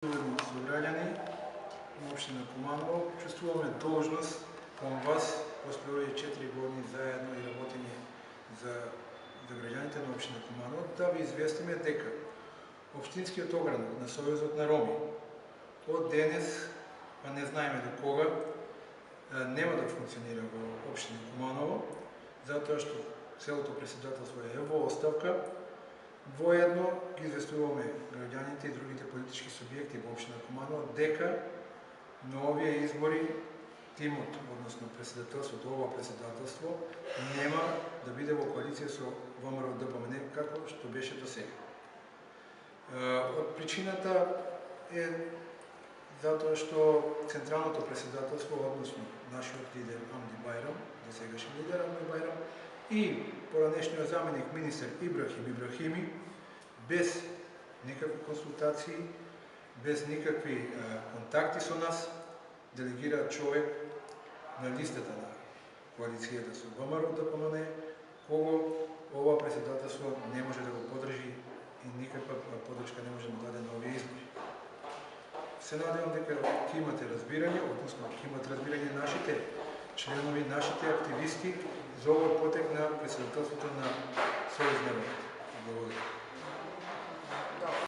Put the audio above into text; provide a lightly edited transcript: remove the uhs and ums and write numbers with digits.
Граѓани на општина Куманово, чувствуваме должност кон вас после овие 4 години заедно и работење за граѓаните на општина Куманово да ви известиме дека општинскиот огранок на Сојузот на Роми од денес, па не знаеме до кога, нема да функционира во општина Куманово, затоа што целото председателство е во оставка. Воедно ги известуваме граѓаните и другите политички субјекти во општина Куманово дека на овие избори тимот, односно председателството, ова председателство нема да биде во коалиција со ВМРО-ДПМН како што беше до сега. Причината е затоа што централното председателство, односно нашиот лидер Амди Байрам, досегашен лидер Амди Байрам, и поранешниот заменик министер Ибрахим Ибрахими, без никакви консултации, без никакви контакти со нас, делегираат човек на листата на коалицијата со ВМРО-ДПМН, кого ова председателство не може да го подржи и никаква подршка не може да даде на овие избори. Се надевам дека ќе имате разбирање, односно ќе имат разбирање нашите членови, нашите активисти за овој потек на председателството на Сојуз на Ромите. Благодарам.